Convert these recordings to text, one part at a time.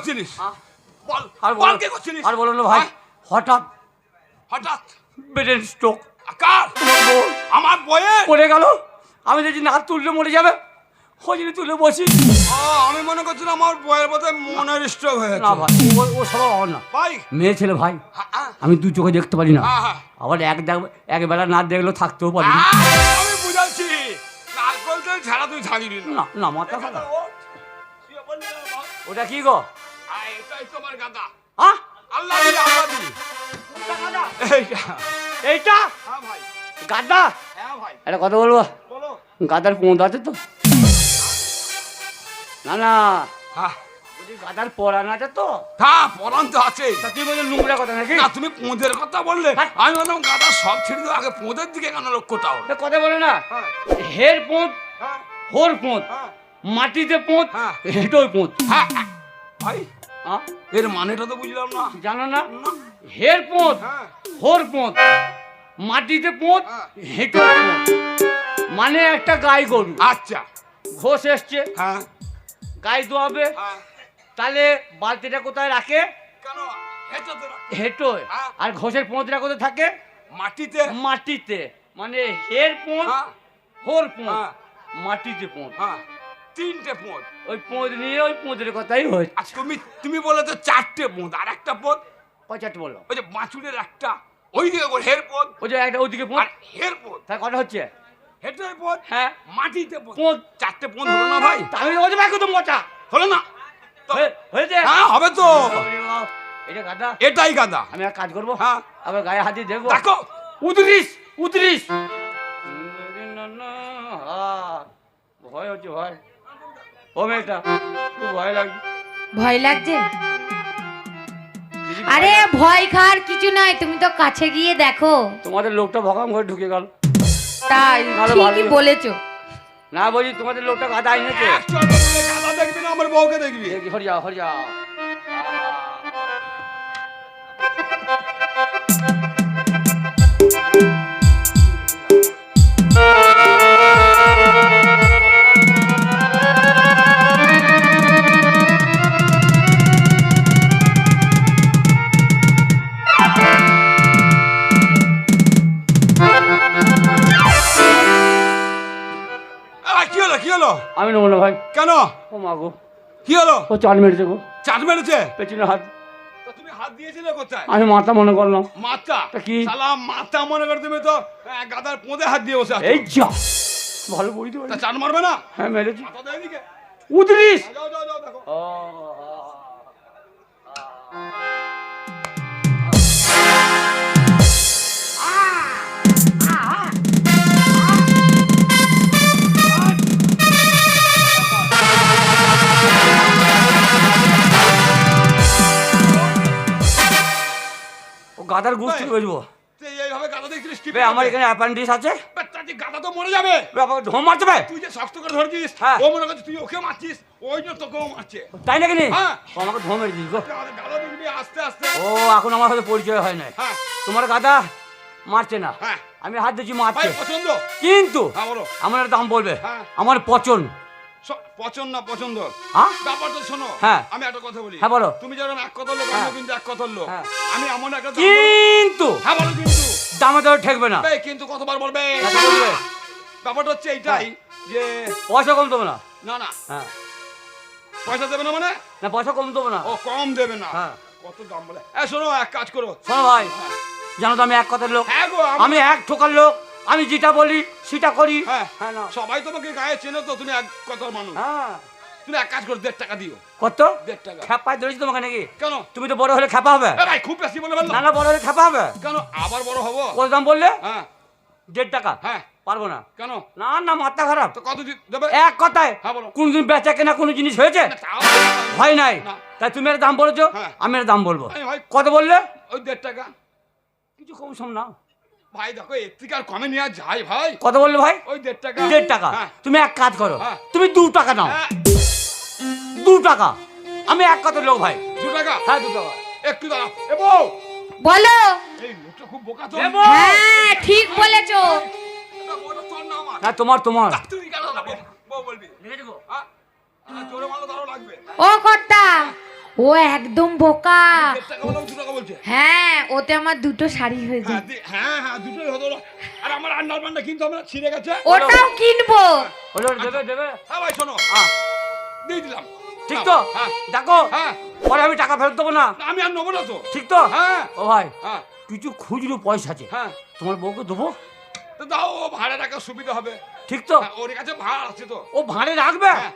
করছিলিস? বল আর বল বলো কি করছিলিস? আর বলো না ভাই, হঠাৎ হঠাৎ ব্রেন স্ট্রোক। কার? আমার বইয়ের? পড়ে গেল, আমি দেখছি না তুললে মরে যাবে, ওই জন্য তুলে বসি। আমি মনে করছিলাম আমার বইয়ের বোধহয় মনের স্ট্রোক হয়েছে। না ভাই, ও সব আমার না ভাই মেয়ে ছেলে ভাই, আমি দু চোখে দেখতে পারি না, আবার একবেলা না দেখলেও থাকতেও পারি না। আমি বুঝাচ্ছি, নারকল তেল ছাড়া তুই থাকিবি না না, মাথা খারাপ। ওটা কি গো? এটাই তোমার গাদা। হ্যাঁ, আল্লাহ দিলে আল্লাহ দিলে। এইটা এইটা হ্যাঁ ভাই, গাদা? হ্যাঁ ভাই, একটা কথা বলবো, বলো। গাদার পোঁদ আছে তো? না না, হ্যাঁ গাদার পরান আছে তো? হ্যাঁ, পরান তো আছে। তা তুই বলছো নোংরা কথা নাকি? না, তুমি পোঁদের কথা বললে আমি বললাম গাদা সব ছেড়ে দিও, আগে পোঁদের দিকে কেন লক্ষ্যটা হলো? কথা বলে না, হ্যাঁ হের পোঁত, হ্যাঁ হোর পোঁত, হ্যাঁ মাটিতে পোঁত, হ্যাঁ। হেঁটোই পোঁত। হ্যাঁ ভাই, হ্যাঁ, এর মানেটা তো বুঝলাম না। জানো না? হের পোঁত, হ্যাঁ হোর পোঁত, মাটিতে পোঁত, হেঁটোই পোঁত, মানে একটা গাই গরু। আচ্ছা, ঘোষ এসছে, হ্যাঁ গাই দোয়াবে, হ্যাঁ। তাহলে বালতিটা কোথায় রাখে? কেন হেঁটোতে রাখি? হেঁটোয়। হ্যাঁ। আর ঘোষের পোঁতটা কোথায় থাকে? মাটিতে। মাটিতে। মানে হের পোঁত, হ্যাঁ হোর পোঁত, হ্যাঁ মাটিতে পোঁত। হ্যাঁ, তিনটে পোঁদ। ওই পোঁত নিয়ে ওই পোঁতের কথাই হয়েছে। আচ্ছা, তুমি বলে তো চারটে পোঁদ, আর একটা পোঁদ কয়চারটে বললো? ওই যে বাছুরের একটা, ওই দিকে হের পোঁদ, ওই যে একটা ওইদিকে পোঁত, আর হের পোঁদ, তার কটা হচ্ছে? হেঁটোয় পোঁদ, হ্যাঁ, মাটিতে পোঁদ। পোঁত। চারটে পোঁদ হলো না ভাই? তা আমি বলছি ভাই কত মোটা হলো না? তো হয়েছে। হ্যাঁ, হবে তো। এটা গাদা। এটাই গাদা। আমি এক কাজ করবো, হ্যাঁ আবার গায়ে হাত দিয়ে দেখবো। দেখো, উদরিস উদরিস। ভয় হচ্ছে, ভয়। ও মেয়েটা খুব ভয় লাগছে। ভয় লাগছে? দিদি, আরে ভয় খাওয়ার কিছু নাই, তুমি তো কাছে গিয়ে দেখো। তোমাদের লোকটা ভগাম ঘরে ঢুকে গেল। তাই ভালো, ঠিকই ভালো। বলেছো। না বলছি তোমাদের লোকটা গাদা এনেছে। একশো বলে গাদা দেখবি না, আমার বউকে দেখবি। দেখি, হরে যাও, হরে যাও। কি হলো, কি হলো? আমি নেবো না ভাই। কেন? ও মা গো, কি হলো? ও চাল মেরেছে গো, চাট মেরেছে? পেছনে হাত। তো তুমি হাত দিয়েছিলে কোথায়? আমি মাথা মনে করলাম। মাথা? তা কি? শালা মাথা মনে করে তুমি তো গাদার পোঁদে হাত দিয়ে বসে আছো। এই যা, ভালো বুঝতে তা পারি। চাট মারবে না? হ্যাঁ মেরেছি। মাথা দাও এদিকে। উদরিস। যাও যাও যাও, দেখো। ও, গাদার গুষ্টি বেজবো। তুই এইভাবে গাদা দেখছিলিস কি? বে আমার এখানে অ্যাপেন্ডিক্স আছে, গাদা তো মরে যাবে। বে আবার ধম মারছে বে। তুই যে শক্ত করে ধরেছিস, হ্যাঁ। ও মনে করছে তুই ওকে মারছিস, ওই জন্য তোকেও মারছে। তাই নাকি? হ্যাঁ। ও আমাকে ধম মেরে দিস গো। গাদা দেখবি আস্তে আস্তে। ও এখন আমার সাথে পরিচয় হয় নাই। হ্যাঁ তোমার গাদা মারছে না, হ্যাঁ আমি হাত দিচ্ছি ভাই, মারছে। পছন্দ? কিন্তু হ্যাঁ বলো। আমার একটা দাম বলবে, হ্যাঁ। আমার পচন। পছন্দ না পছন্দ হ্যাঁ ব্যাপারটা শোনো। হ্যাঁ। আমি একটা কথা বলি। হ্যাঁ, বলো। তুমি যেরকম এক কথার লোক, হ্যাঁ। আমিও কিন্তু এক কথার লোক। হ্যাঁ। আমি এমন একটা দাম কিন্তু বলবো- হ্যাঁ বলো কিন্তু। দামে তো ঠেকবে না। বে, কিন্তু কতবার বলবে? কথা বলবে। ব্যাপারটা হচ্ছে এইটাই যে পয়সা কম দেবো না। না না, হ্যাঁ, পয়সা দেবে না মানে? না পয়সা কম দেবো না। ও কম দেবে না? হ্যাঁ। কত দাম বলে? শোনো, এক কাজ করো। শোনো ভাই, হ্যাঁ। জানো তো আমি এক কথার লোক, হ্যাঁ গো, আমি এক ঠোকার লোক, আমি যেটা বলি সেটা করি। হ্যাঁ হ্যাঁ না, সবাই তোমাকে গায়ে চেনে তো, তুমি এক কথার মানুষ। হ্যাঁ। তুমি এক কাজ করো, 1.5 টাকা দিও। কত? 1.5 টাকা। খেপায় ধরেছি তোমাকে নাকি? কেন? তুমি তো বড় হলে খেপা হবে। ভাই খুব বেশি বলে ফেললাম। না না, বড় হলে খেপা হবে। কেন আবার বড় হবো? কত দাম বললে? হ্যাঁ 1.5 টাকা। হ্যাঁ। পারবো না। কেন? না না, মাথা খারাপ। তো কত দেবে? এক কথায় হ্যাঁ বলো। কোনদিন বেচা কেনা কোনো জিনিস হয়েছে? না, তাও হয় নাই। না। তাই তুমি এর দাম বলেছো, হ্যাঁ। আমি এর দাম বলবো। এই ভাই, কত বললে? ওই 1.5 টাকা। কিছু কম সম না। ভাই দেখো, এর থেকে আর কমে নেওয়া যায় ভাই? কত বললে ভাই? ওই 1.5 টাকা। 1.5 টাকা। হ্যাঁ। তুমি এক কাজ করো, হ্যাঁ। তুমি 2 টাকা নাও। হ্যাঁ, 2 টাকা। আমি এক কথার লোক ভাই। 2 টাকা। হ্যাঁ 2 টাকা। একটু দাঁড়াও। এ বউ, বলো। এই লোকটা খুব বোকা তো। এ বউ। হ্যাঁ ঠিক বলেছো। এটা বউটা তোর না আমার? হ্যাঁ তোমার তোমার। তা তুই কেন বউ বলবি? হ্যাঁ? জোরে মারলে তারও লাগবে। ও কর্তা, ও একদম বোকা। 1.5 টাকা বললাম 2 টাকা বলছে। হ্যাঁ, ওতে আমার দুটো শাড়ি হয়ে হ্যাঁ যায়। হ্যাঁ দুটোই হতো না। আর আমার আন্ডারপ্যান্টটা কিনতে হবে না, ছিঁড়ে গেছে। ওটাও কিনবো। হলো দেবে হ্যাঁ ভাই শোনো, হ্যাঁ দিয়ে দিলাম। ঠিক তো? হ্যাঁ দেখো হ্যাঁ, পরে আমি টাকা ফেরত দেবো না। আমি আর নেবো না তো। ঠিক তো? হ্যাঁ ও ভাই হ্যাঁ কিছু খুচরো পয়সা আছে, হ্যাঁ, তোমার বউকে দেবো। তো দাও, ও ভাড়া টাকা সুবিধা হবে। ঠিক তো? হ্যাঁ, ওর কাছে ভাড়া আছে তো। ও ভাড়ে রাখবে। হ্যাঁ।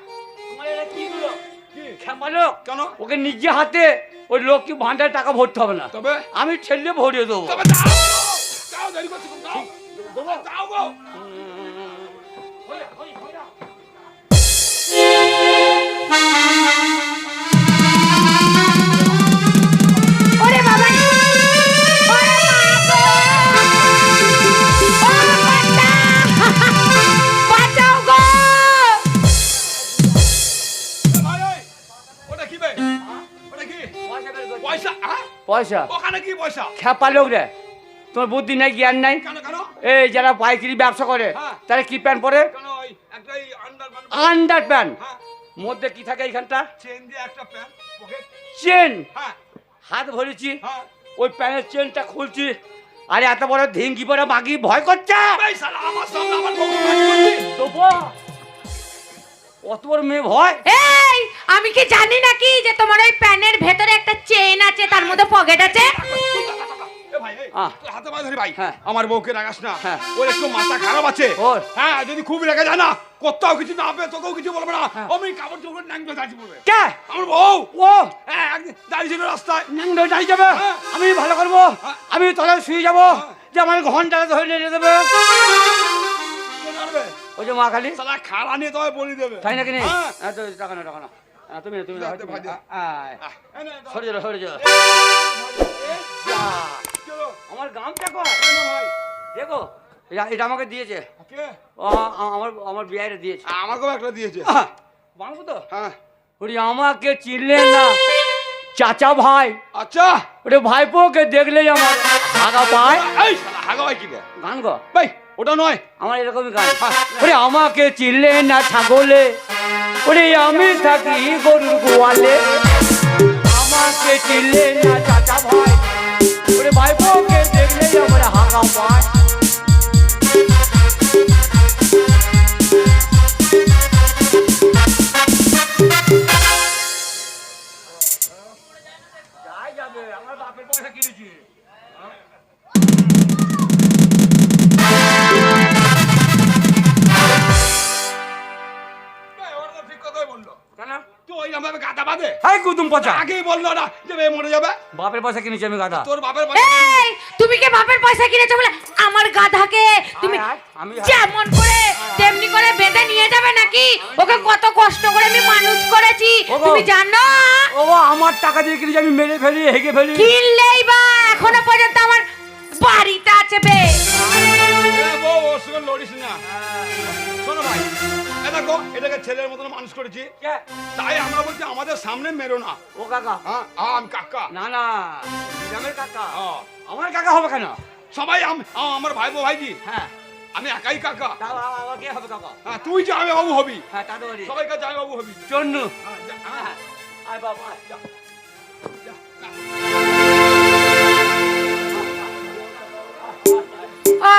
তোমার এটা কি হলো? কি? খেপালো। কেন? ওকে নিজে হাতে ওই লক্ষ্মী ভান্ডারে টাকা ভরতে হবে না, তবে আমি ছেলে ভরিয়ে দেবো। তবে দাও দাও, দেরি করছো, দাও দাও গো। ওরে বাবা রে! ওরে মা গো! ও বাচ্চা! বাঁচাও গো! ভাই ওই, ওটা কি বে? ওটা কি? পয়সা? হ্যাঁ? পয়সা ওখানে কি পয়সা? খেপা লোক রে, তোমার বুদ্ধি নাই, জ্ঞান নাই। কেন কেন? এই যারা পাইকারি ব্যবসা করে হ্যাঁ। তারা কি প্যান্ট পরে? কেন ওই একটা এই আন্ডারপ্যান্ট, আন্ডার প্যান্ট। হ্যাঁ, মধ্যে কি থাকে এইখানটা? চেন দিয়ে একটা প্যান্ট পকেট। চেন। হ্যাঁ হাত ভরেছি, হ্যাঁ, ওই প্যান্টের চেনটা খুলছি, আরে এত বড় ধিঙ্গি পরে মাগি ভয় করছে। ভাই শালা আমার সামনে আমার বউকে মারি করছিস। দেবো। অত বড় মেয়ে ভয়। এই, আমি কি জানি নাকি যে তোমার ওই প্যানের ভেতরে একটা চেন আছে, তার মধ্যে পকেট আছে? এ ভাই এই, আহ। তুই হাতে পায়ে ধরি ভাই। হ্যাঁ। আমার বউকে রাগাস না। হ্যাঁ। ওর একটু মাথা খারাপ আছে। ওর? হ্যাঁ, যদি খুব রেগে যায় না, কোথাও কিছু না হবে, তোকেও কিছু বলবে না। হ্যাঁ। আমি কাপড় চোপড় ন্যাংটো দাঁড়িয়ে পড়বে। কে? আমার বউ। ও হ্যাঁ, একদিন দাঁড়িয়ে ছিল রাস্তায়। ন্যাংটো যাই যাবে। হ্যাঁ। আমি ভালো করবো, হ্যাঁ। আমি তলায় শুয়ে যাবো, হ্যাঁ। যে আমার ঘন্টাটা ধরে নিয়ে দেবে। কে করবে? ওই যে মা খালি শালা খাড়া নিয়ে তবে বলি দেবে। তাই নাকি নেই? হ্যাঁ। হ্যাঁ, তো টাকা না, টাকা না। তুমি না, তুমি না, হাতে ভাই দে। আয়। আহ, এই নে, দাও। সরে যাও, সরে যাও। এ, যা। চলো। আমার গামটা কর। এই নে ভাই। দেখো এটা আমাকে দিয়েছে, কে? ও, আমার বিয়ারে দিয়েছে। আমাকেও একটা দিয়েছে। বাংবো তো? হ্যাঁ। ওরে আমাকে চিনলে না চাচা ভাই, আচ্ছা। ওরে ভাইপোকে দেখলেই আমার আগা পায়। এই শালা হাগা ভাই কি রে? গান গো, ভাই ওটা নয়। আমার এরকমই গান। ওরে আমাকে চিনলে না ছাগলে, ওরে আমি থাকি গরুর গোয়ালে। আমাকে চিনলে না চাচা ভাই, ওরে ভাইপোকে দেখলেই আমার হাগা পায়। যাই যাবে, আমার বাপের পয়সা কিনেছি। ভাই, ওরা তো ঠিক কথাই বললো। কেন? তুই ওই আমাকে গাদা বাঁধে। হাই কুতুম পচা, আগেই বললো না যে মেয়ে মরে যাবে। বাপের পয়সা কিনেছি আমি গাধা। তোর বাপের পয়সা এই, তুমি কি বাপের পয়সা কিনেছো বলে আমার গাধাকে তুমি আয়, আয়, আমি যেমন করে তেমনি করে বেঁধে নিয়ে যাবে নাকি? ওকে কত কষ্ট করে আমি মানুষ করেছি, ওগো। তুমি জানো? ও আমার টাকা দিয়ে কিনেছি, আমি মেরে ফেলি, হেগে ফেলি। কিনলেই বা এখনো পর্যন্ত আমার বাড়িতে আছে বে। এ বউ, ওর সঙ্গে লড়িস না। শোনো ভাই, এ দেখো, এটাকে ছেলের মতন মানুষ করেছি, কে? তাই আমরা বলছি আমাদের সামনে মেরো না। ও কাকা? হ্যাঁ, আমি কাকা। না না, গ্রামের কাকা। হ্যাঁ। আমার কাকা হবে কেন? সবাই আমার ভাইপো ভাইজি, হ্যাঁ, আমি একাই কাকা। তাও আমার কে হবে কাকা? হ্যাঁ, তুই জামাই বাবু হবি, হ্যাঁ, তাতে পারি। সবাইকে জামাই বাবু হবি। চন্নু। হ্যাঁ, যা, হ্যাঁ, হ্যাঁ, আয় বাবা, আয়, যা। যা, যা। ও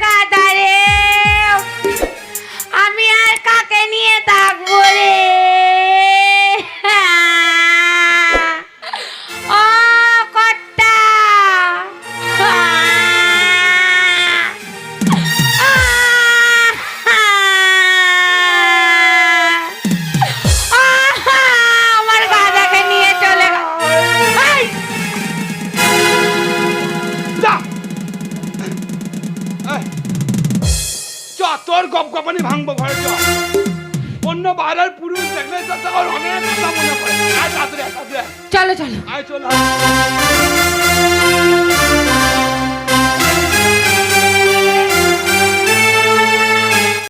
গাধা রে, আমি আর কাকে নিয়ে থাকবো রে? ও কর্তা, আমার গাধাকে নিয়ে চলে গেল। এই, যা। এই, চ, তোর গপ গপানি ভাঙবো ঘরে চ। অন্য বাইরের পুরুষ দেখলে তো তোর অনেক কথা মনে পড়ে। আয় তাড়াতাড়ি আয়, তাড়াতাড়ি আয়। চলো চলো। আয় চল।